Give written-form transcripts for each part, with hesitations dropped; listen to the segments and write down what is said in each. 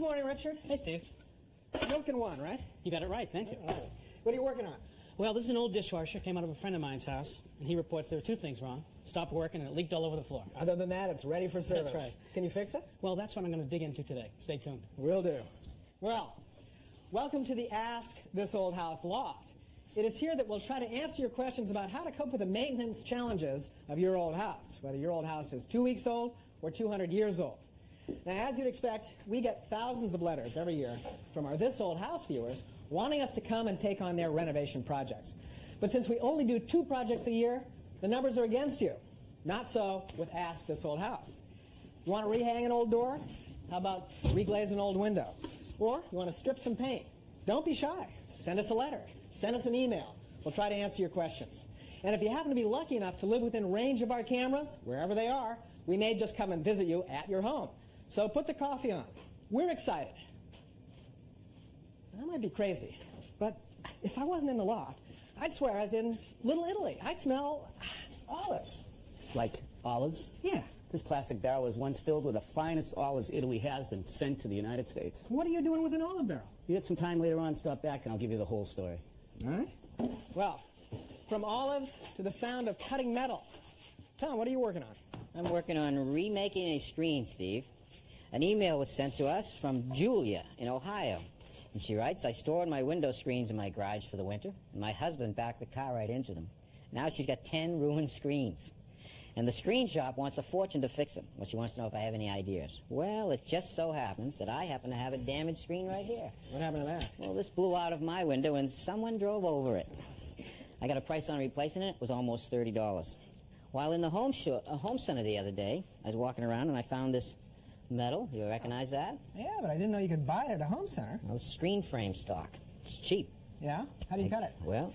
morning, Richard. Hey, Steve. Milk and one, right? You got it right, thank you. Right. What are you working on? Well, this is an old dishwasher. Came out of a friend of mine's house, and he reports there were two things wrong. Stopped working, and it leaked all over the floor. Other than that, it's ready for service. That's right. Can you fix it? Well, that's what I'm going to dig into today. Stay tuned. Will do. Well, welcome to the Ask This Old House Loft. It is here that we'll try to answer your questions about how to cope with the maintenance challenges of your old house, whether your old house is 2 weeks old or 200 years old. Now, as you'd expect, we get thousands of letters every year from our This Old House viewers wanting us to come and take on their renovation projects. But since we only do 2 projects a year, the numbers are against you. Not so with Ask This Old House. You want to rehang an old door? How about reglaze an old window? Or you want to strip some paint? Don't be shy. Send us a letter. Send us an email. We'll try to answer your questions. And if you happen to be lucky enough to live within range of our cameras, wherever they are, we may just come and visit you at your home. So put the coffee on. We're excited. I might be crazy, but if I wasn't in the loft, I'd swear I was in Little Italy. I smell olives. Like olives? Yeah. This plastic barrel was once filled with the finest olives Italy has and sent to the United States. What are you doing with an olive barrel? You get some time later on, stop back, and I'll give you the whole story. All right. Well, from olives to the sound of cutting metal. Tom, what are you working on? I'm working on remaking a screen, Steve. An email was sent to us from Julia in Ohio. And she writes, I stored my window screens in my garage for the winter, and my husband backed the car right into them. Now she's got 10 ruined screens. And the screen shop wants a fortune to fix them. Well, she wants to know if I have any ideas. Well, it just so happens that I happen to have a damaged screen right here. What happened to that? Well, this blew out of my window, and someone drove over it. I got a price on replacing it. It was almost $30. While in the home center the other day, I was walking around, and I found this metal. You recognize that? Yeah, but I didn't know you could buy it at a home center. Well, it's screen frame stock. It's cheap. Yeah? How do you cut it? Well,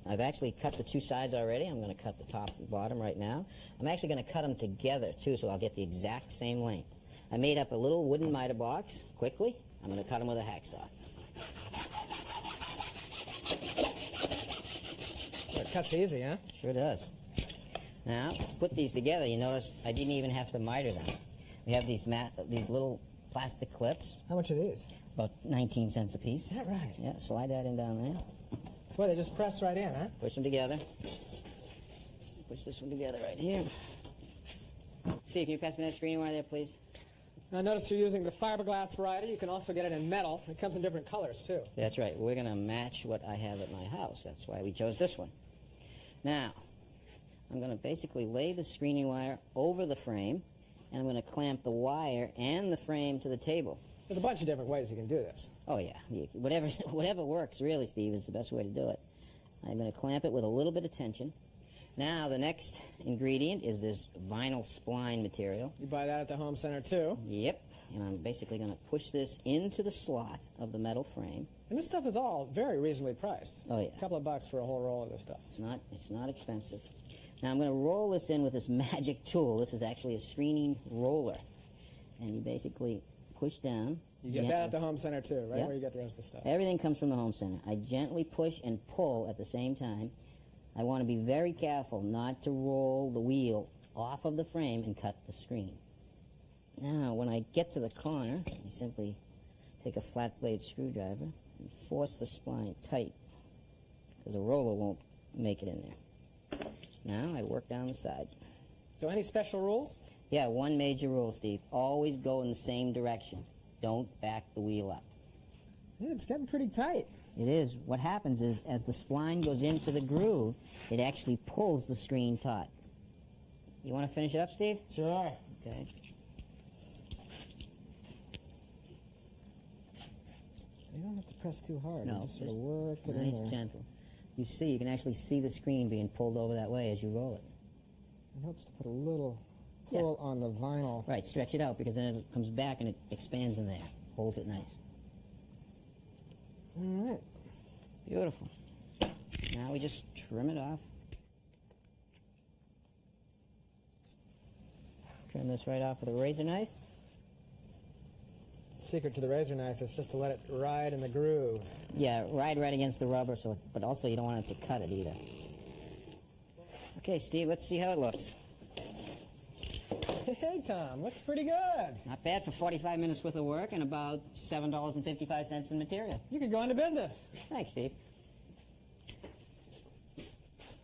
I've actually cut the 2 sides already. I'm going to cut the top and bottom right now. I'm actually going to cut them together, too, so I'll get the exact same length. I made up a little wooden miter box quickly. I'm going to cut them with a hacksaw. Well, it cuts easy, huh? Sure does. Now, to put these together, you notice I didn't even have to miter them. We have these little plastic clips. How much are these? About 19 cents a piece. Is that right? Yeah, slide that in down there. Boy, they just press right in, huh? Push them together. Push this one together right here. Steve, can you pass me that screen wire there, please? Now, notice you're using the fiberglass variety. You can also get it in metal. It comes in different colors, too. That's right. We're going to match what I have at my house. That's why we chose this one. Now, I'm going to basically lay the screening wire over the frame, and I'm going to clamp the wire and the frame to the table. There's a bunch of different ways you can do this. Oh, yeah. Whatever works, really, Steve, is the best way to do it. I'm going to clamp it with a little bit of tension. Now, the next ingredient is this vinyl spline material. You buy that at the home center, too. Yep. And I'm basically going to push this into the slot of the metal frame. And this stuff is all very reasonably priced. Oh, yeah. A couple of bucks for a whole roll of this stuff. It's not expensive. Now, I'm going to roll this in with this magic tool. This is actually a screening roller. And you basically push down. You get that at the home center, too, right? Yep. Where you get the rest of the stuff. Everything comes from the home center. I gently push and pull at the same time. I want to be very careful not to roll the wheel off of the frame and cut the screen. Now, when I get to the corner, I simply take a flat blade screwdriver and force the spline tight, because the roller won't make it in there. Now, I work down the side. So any special rules? Yeah, one major rule, Steve. Always go in the same direction. Don't back the wheel up. Yeah, it's getting pretty tight. It is. What happens is, as the spline goes into the groove, it actually pulls the screen taut. You want to finish it up, Steve? Sure. Okay. You don't have to press too hard. No, You just sort of work it in nice, there. gentle. You see, you can actually see the screen being pulled over that way as you roll it. It helps to put a little pull on the vinyl. Right, stretch it out, because then it comes back and it expands in there. Holds it nice. All right. Beautiful. Now we just trim it off. Trim this right off with a razor knife. Secret to the razor knife is just to let it ride in the groove. Yeah, ride right against the rubber, but also you don't want it to cut it either. Okay, Steve, let's see how it looks. Hey, right, Tom. Looks pretty good. Not bad for 45 minutes worth of work and about $7.55 in material. You could go into business. Thanks, Steve.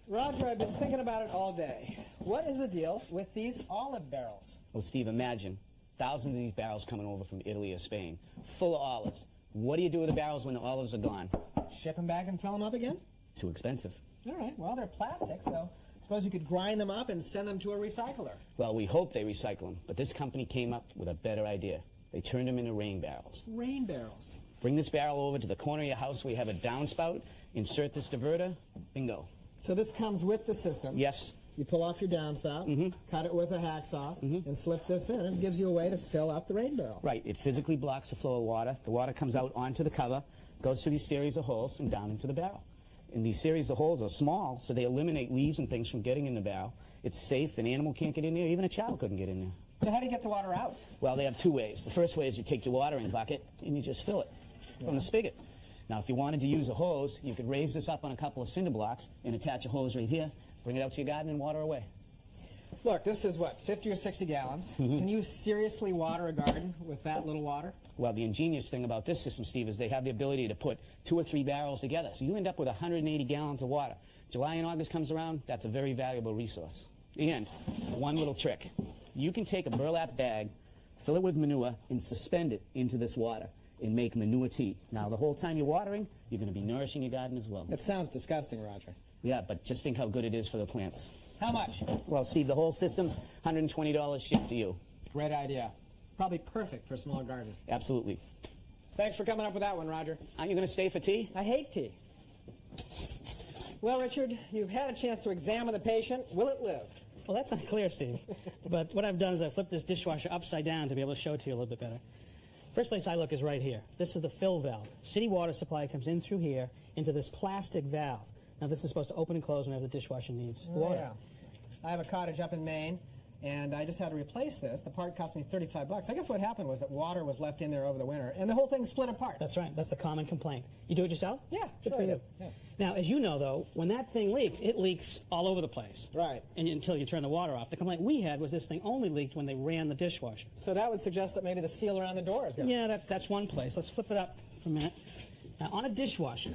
Roger, I've been thinking about it all day. What is the deal with these olive barrels? Well, Steve, imagine thousands of these barrels coming over from Italy or Spain, full of olives. What do you do with the barrels when the olives are gone? Ship them back and fill them up again? Too expensive. All right, well, they're plastic, so suppose you could grind them up and send them to a recycler. Well, we hope they recycle them, but this company came up with a better idea. They turned them into rain barrels. Rain barrels. Bring this barrel over to the corner of your house where you have a downspout, insert this diverter, bingo. So this comes with the system. Yes. You pull off your downspout, cut it with a hacksaw, and slip this in. It gives you a way to fill up the rain barrel. Right. It physically blocks the flow of water. The water comes out onto the cover, goes through these series of holes, and down into the barrel. And these series of holes are small, so they eliminate leaves and things from getting in the barrel. It's safe. An animal can't get in there. Even a child couldn't get in there. So how do you get the water out? Well, they have two ways. The first way is you take your watering bucket and you just fill it from the spigot. Now, if you wanted to use a hose, you could raise this up on a couple of cinder blocks and attach a hose right here, bring it out to your garden and water away. Look, this is what, 50 or 60 gallons? Can you seriously water a garden with that little water? Well, the ingenious thing about this system, Steve, is they have the ability to put 2 or 3 barrels together. So you end up with 180 gallons of water. July and August comes around, that's a very valuable resource. And one little trick. You can take a burlap bag, fill it with manure, and suspend it into this water and make manure tea. Now, the whole time you're watering, you're going to be nourishing your garden as well. It sounds disgusting, Roger. Yeah, but just think how good it is for the plants. How much? Well, Steve, the whole system, $120 shipped to you. Great idea. Probably perfect for a small garden. Absolutely. Thanks for coming up with that one, Roger. Aren't you going to stay for tea? I hate tea. Well, Richard, you've had a chance to examine the patient. Will it live? Well, that's not clear, Steve. But what I've done is I've flipped this dishwasher upside down to be able to show it to you a little bit better. First place I look is right here. This is the fill valve. City water supply comes in through here into this plastic valve. Now, this is supposed to open and close whenever the dishwasher needs water. Yeah. I have a cottage up in Maine, and I just had to replace this. The part cost me $35. I guess what happened was that water was left in there over the winter, and the whole thing split apart. That's right. That's the common complaint. You do it yourself? Yeah, Good sure for I you. do. Yeah. Now, as you know, though, when that thing leaks, it leaks all over the place. Right. And until you turn the water off. The complaint we had was this thing only leaked when they ran the dishwasher. So that would suggest that maybe the seal around the door is gone. Yeah, that's one place. Let's flip it up for a minute. Now, on a dishwasher,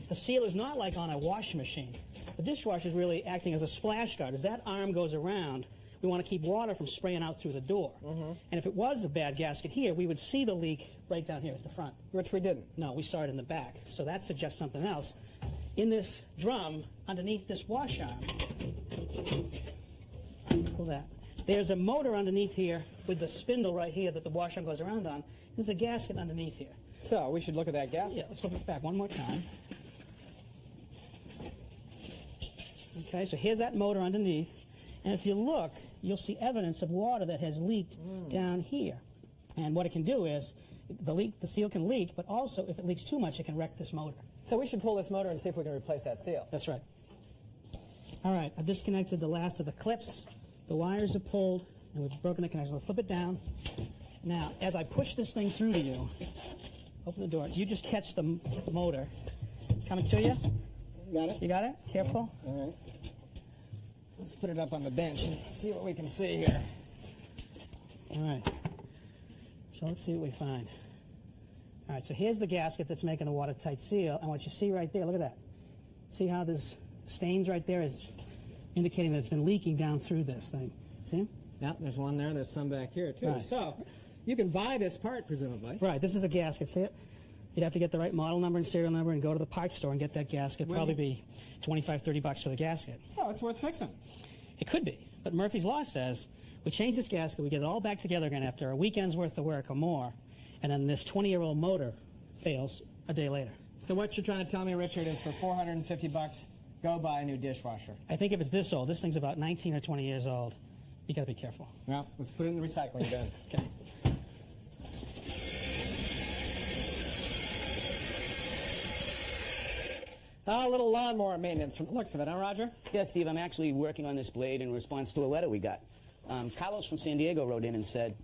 the seal is not like on a washing machine. The dishwasher is really acting as a splash guard. As that arm goes around, we want to keep water from spraying out through the door. And if it was a bad gasket here, we would see the leak right down here at the front. Which we didn't. No, we saw it in the back. So that suggests something else. In this drum, underneath this wash arm, pull that. There's a motor underneath here with the spindle right here that the wash arm goes around on. There's a gasket underneath here. So we should look at that gasket. Yeah, let's flip it back one more time. Okay, so here's that motor underneath. And if you look, you'll see evidence of water that has leaked down here. And what it can do is, the seal can leak, but also if it leaks too much, it can wreck this motor. So we should pull this motor and see if we can replace that seal. That's right. All right, I've disconnected the last of the clips. The wires are pulled, and we've broken the connection. I'll flip it down. Now, as I push this thing through to you, open the door. You just catch the motor coming to you. Got it? You got it? Careful. All right. Let's put it up on the bench and see what we can see here. All right. So let's see what we find. All right, so here's the gasket that's making the watertight seal, and what you see right there, look at that. See how there's stains right there is indicating that it's been leaking down through this thing. See them? Yeah, there's one there. There's some back here, too. Right. So you can buy this part, presumably. Right, this is a gasket, see it? You'd have to get the right model number and serial number and go to the parts store and get that gasket. Well, Probably be $25, $30 for the gasket. So it's worth fixing. It could be, but Murphy's Law says we change this gasket, we get it all back together again after a weekend's worth of work or more, and then this 20-year-old motor fails a day later. So what you're trying to tell me, Richard, is for $450, go buy a new dishwasher. I think if it's this old, this thing's about 19 or 20 years old, you got to be careful. Well, let's put it in the recycling bin. Okay. A little lawnmower maintenance from the looks of it, huh, Roger? Yeah, Steve, I'm actually working on this blade in response to a letter we got. Carlos from San Diego wrote in and said,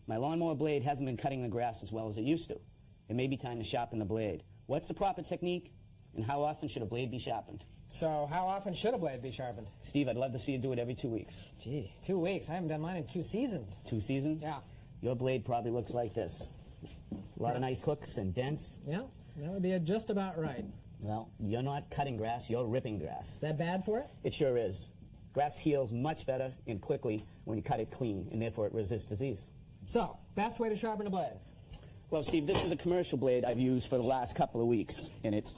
my lawnmower blade hasn't been cutting the grass as well as it used to. It may be time to sharpen the blade. What's the proper technique? And how often should a blade be sharpened? So how often should a blade be sharpened? Steve, I'd love to see you do it every 2 weeks. Gee, 2 weeks. I haven't done mine in 2 seasons. 2 seasons? Yeah. Your blade probably looks like this. A lot of nice hooks and dents. Yeah, that would be just about right. Well, you're not cutting grass, you're ripping grass. Is that bad for it? It sure is. Grass heals much better and quickly when you cut it clean, and therefore it resists disease. So, best way to sharpen a blade? Well, Steve, this is a commercial blade I've used for the last couple of weeks, and it's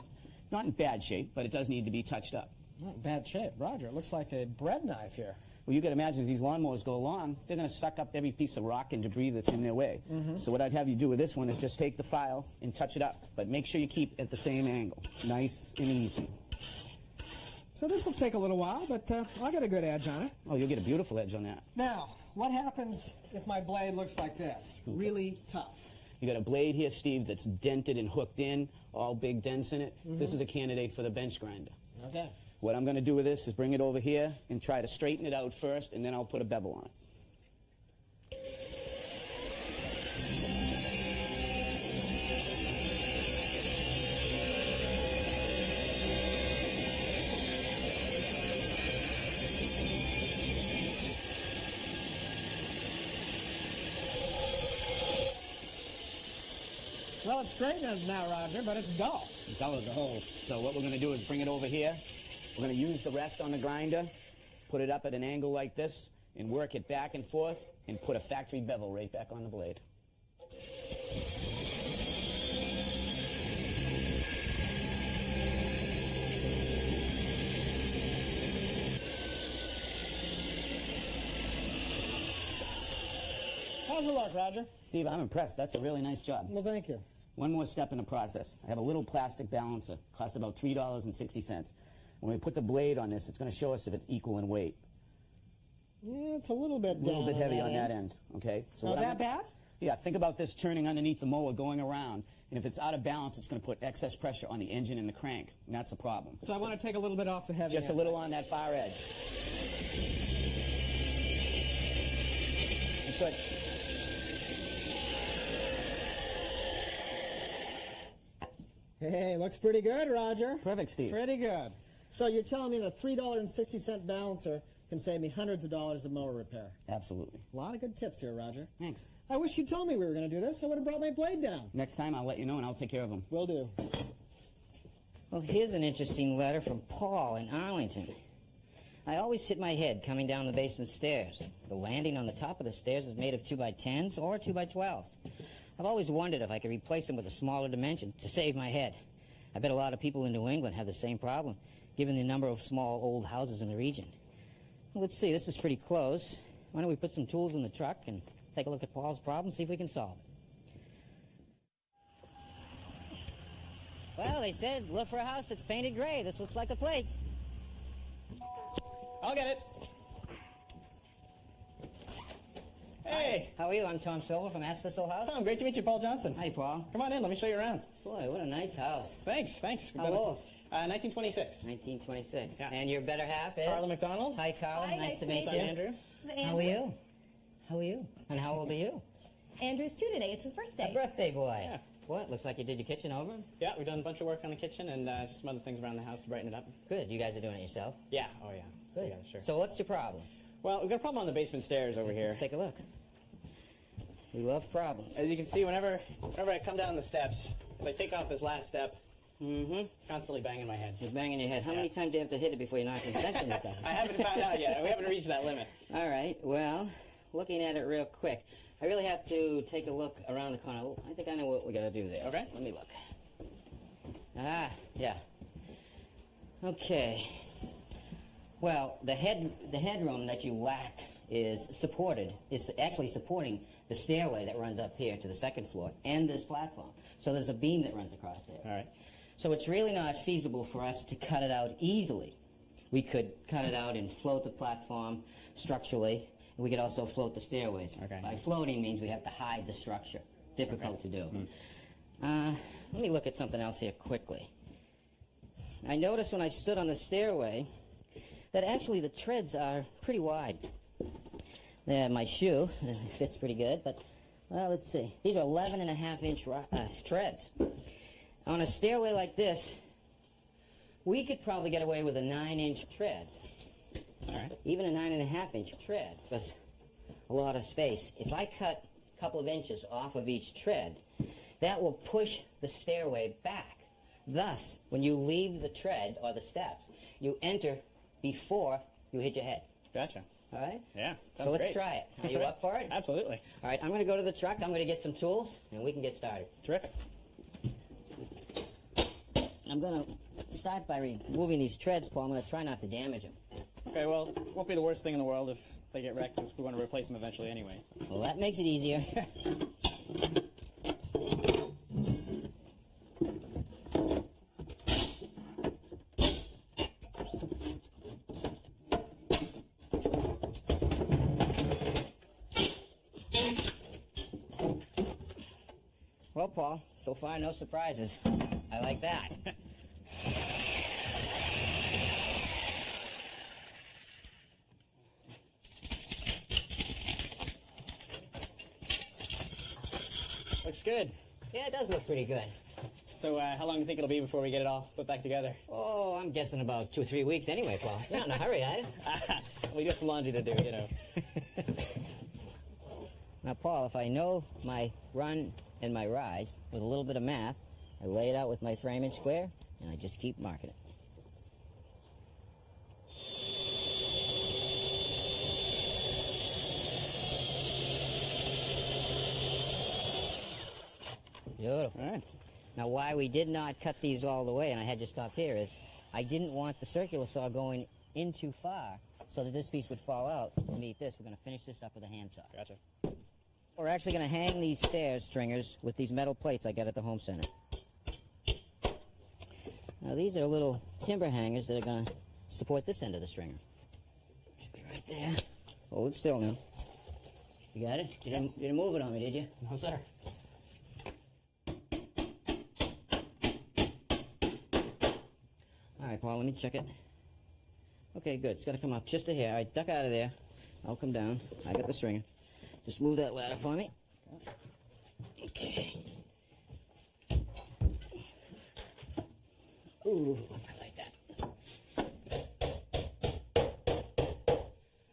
not in bad shape, but it does need to be touched up. Not in bad shape. Roger, it looks like a bread knife here. Well, you can imagine as these lawnmowers go along, they're going to suck up every piece of rock and debris that's in their way. So what I'd have you do with this one is just take the file and touch it up, but make sure you keep at the same angle. Nice and easy. So this will take a little while, but I'll get a good edge on it. Oh, you'll get a beautiful edge on that. Now, what happens if my blade looks like this? Really tough. You got a blade here, Steve, that's dented and hooked in, all big dents in it. This is a candidate for the bench grinder. Okay. What I'm going to do with this is bring it over here and try to straighten it out first, and then I'll put a bevel on it. Well, it's straightened now, Roger, but it's dull. Dull as a hole. So what we're going to do is bring it over here. We're going to use the rest on the grinder, put it up at an angle like this, and work it back and forth, and put a factory bevel right back on the blade. How's it look, Roger? Steve, I'm impressed. That's a really nice job. Well, thank you. One more step in the process. I have a little plastic balancer. Costs about $3.60. When we put the blade on this, it's going to show us if it's equal in weight. Yeah, it's a little bit Heavy on that end, okay? So Oh, is what that bad? Yeah, think about this turning underneath the mower, going around, and if it's out of balance, it's going to put excess pressure on the engine and the crank, and that's a problem. So I want to take a little bit off the heavy Just a end. little on that far edge. Good. Hey, looks pretty good, Roger. Perfect, Steve. Pretty good. So you're telling me that $3.60 balancer can save me hundreds of dollars of mower repair. Absolutely. A lot of good tips here, Roger. Thanks. I wish you'd told me we were going to do this. I would have brought my blade down. Next time, I'll let you know, and I'll take care of them. Will do. Well, here's an interesting letter from Paul in Arlington. I always hit my head coming down the basement stairs. The landing on the top of the stairs is made of 2x10s or 2x12s. I've always wondered if I could replace them with a smaller dimension to save my head. I bet a lot of people in New England have the same problem, given the number of small old houses in the region. Well, let's see, this is pretty close. Why don't we put some tools in the truck and take a look at Paul's problem, see if we can solve it. Well, they said, look for a house that's painted gray. This looks like the place. I'll get it. Hey. How are you? I'm Tom Silver from Ask This Old House. Tom, great to meet you, Paul Johnson. Hi, Paul. Come on in, let me show you around. Boy, what a nice house. Thanks. How old? 1926. 1926. Yeah. And your better half is? Carla McDonald. Hi, Carla. Hi, nice to meet you. Andrew. This is How are you? How are you? And how old are you? Andrew's 2 today. It's his birthday. A birthday boy. Yeah. What? Looks like you did your kitchen over? Yeah, we've done a bunch of work on the kitchen and just some other things around the house to brighten it up. Good. You guys are doing it yourself? Yeah, oh yeah. Good. Yeah, sure. So what's your problem? Well, we've got a problem on the basement stairs over here. Let's take a look. We love problems. As you can see, whenever I come down the steps, if I take off this last step, constantly banging my head. You're banging your head. How many times do you have to hit it before you knock your sentence out? I haven't found out yet. We haven't reached that limit. All right. Well, looking at it real quick, I really have to take a look around the corner. I think I know what we got to do there. Okay. Let me look. Ah, yeah. Okay. Well, the headroom that you lack is actually supporting the stairway that runs up here to the second floor and this platform. So there's a beam that runs across there. All right. So it's really not feasible for us to cut it out easily. We could cut it out and float the platform structurally. We could also float the stairways. Okay. By floating means we have to hide the structure. Difficult to do. Let me look at something else here quickly. I noticed when I stood on the stairway that actually the treads are pretty wide. Yeah, my shoe fits pretty good, but, well, let's see. These are 11.5-inch treads. On a stairway like this, we could probably get away with a 9-inch tread. All right. Even a 9.5-inch tread was a lot of space. If I cut a couple of inches off of each tread, that will push the stairway back. Thus, when you leave the tread or the steps, you enter before you hit your head. Gotcha. All right? Yeah. So let's try it. Are you up for it? Absolutely. All right, I'm going to go to the truck. I'm going to get some tools, and we can get started. Terrific. I'm going to start by removing these treads, Paul. I'm going to try not to damage them. Okay, well, it won't be the worst thing in the world if they get wrecked, because we want to replace them eventually anyway. So. Well, that makes it easier. Well, Paul, so far no surprises. I like that. Looks good. Yeah, it does look pretty good. So how long do you think it'll be before we get it all put back together? Oh, I'm guessing about 2 or 3 weeks anyway, Paul. You're not in a hurry, are you? We got some laundry to do, you know. Now, Paul, if I know my run and my rise with a little bit of math, I lay it out with my frame and square, and I just keep marking it. Beautiful. All right. Now, why we did not cut these all the way, and I had you stop here, is I didn't want the circular saw going in too far so that this piece would fall out to meet this. We're going to finish this up with a handsaw. Gotcha. We're actually going to hang these stairs stringers with these metal plates I got at the home center. Now, these are little timber hangers that are going to support this end of the stringer. Should be right there. Hold it still now. You got it? You didn't move it on me, did you? No, sir. All right, Paul, let me check it. Okay, good. It's got to come up just a hair. All right, duck out of there. I'll come down. I got the stringer. Just move that ladder for me. Okay. Ooh, I like that.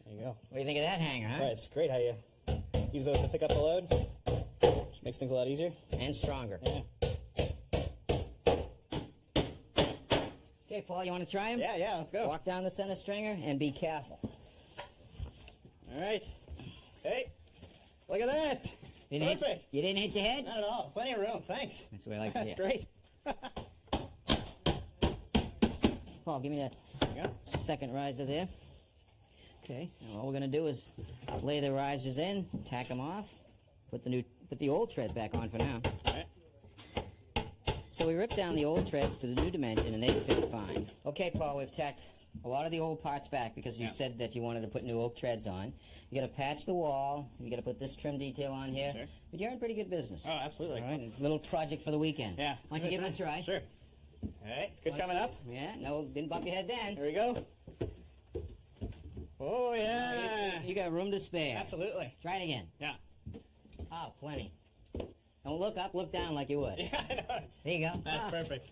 There you go. What do you think of that hanger, huh? All right, it's great how you use those to pick up the load. Makes things a lot easier. And stronger. Yeah. Okay, Paul, you want to try him? Yeah, let's go. Walk down the center stringer and be careful. All right. Hey, look at that. You didn't Perfect. hit, you didn't hit your head? Not at all. Plenty of room. Thanks. That's what I like to That's hear. great. Paul, give me that There you go. second riser there. Okay, and all we're going to do is lay the risers in, tack them off, put the old tread back on for now. All right. So we ripped down the old treads to the new dimension, and they fit fine. Okay, Paul, we've tacked a lot of the old parts back because you said that you wanted to put new oak treads on. You got to patch the wall. You got to put this trim detail on here. Sure. But you're in pretty good business. Oh, absolutely. All right, a little project for the weekend. Yeah. Why don't you give it a try? Sure. All right. Good coming up. Yeah, no, didn't bump your head then. Here we go. Oh, yeah. You got room to spare. Absolutely. Try it again. Yeah. Oh, plenty. Don't look up, look down like you would. Yeah, I know. There you go. That's perfect.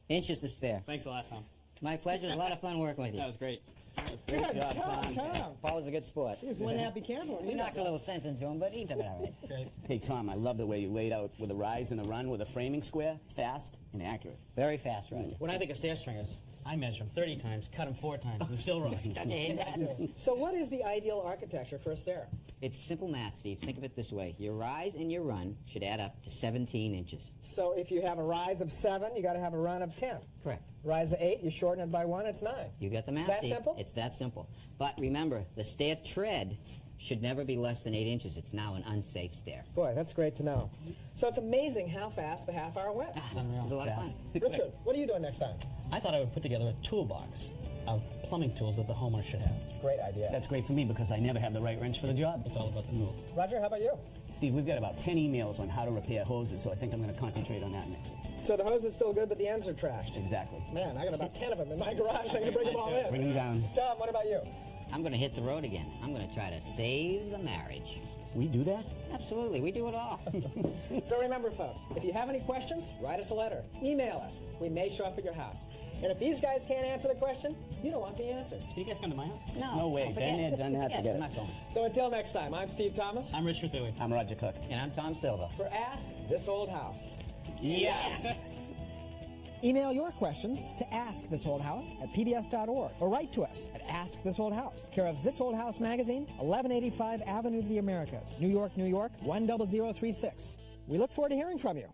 Inches to spare. Thanks a lot, Tom. My pleasure. It was a lot of fun working with you. That was great. Good Tom. Paul was a good sport. He's one happy camper. We knocked a little sense into him, but he took it all right. Hey, Tom, I love the way you laid out with a rise and a run with a framing square, fast and accurate. Very fast, Roger. When I think of stair stringers, I measure them 30 times, cut them 4 times, and still wrong. Don't you hate that? So what is the ideal architecture for a stair? It's simple math, Steve. Think of it this way. Your rise and your run should add up to 17 inches. So if you have a rise of 7, you got to have a run of 10. Correct. Rise of 8, you shorten it by 1, it's 9. You got the math, that Steve. simple? It's that simple. But remember, the stair tread should never be less than 8 inches. It's now an unsafe stair. Boy, that's great to know. So it's amazing how fast the half hour went. It was a lot of fun. Richard, what are you doing next time? I thought I would put together a toolbox of plumbing tools that the homeowner should have. Great idea. That's great for me because I never have the right wrench for the job. It's all about the tools. Roger, how about you? Steve, we've got about 10 emails on how to repair hoses, so I think I'm going to concentrate on that next. So the hose is still good, but the ends are trashed. Exactly. Man, I got about 10 of them in my garage. I'm going to bring them all in. Bring them down. Tom, what about you? I'm going to hit the road again. I'm going to try to save the marriage. We do that? Absolutely, we do it all. So remember, folks, if you have any questions, write us a letter. Email us. We may show up at your house. And if these guys can't answer the question, you don't want the answer. Can you guys come to my house? No way. forget Been there, it. done that, Forget it. forget I'm it. not going. So until next time, I'm Steve Thomas I'm Richard Thuy. I'm Roger Cook. And I'm Tom Silva. for Ask This Old House. Yes! Email your questions to askthisoldhouse at pbs.org or write to us at Ask This Old House, care of This Old House Magazine, 1185 Avenue of the Americas, New York, New York, 10036. We look forward to hearing from you.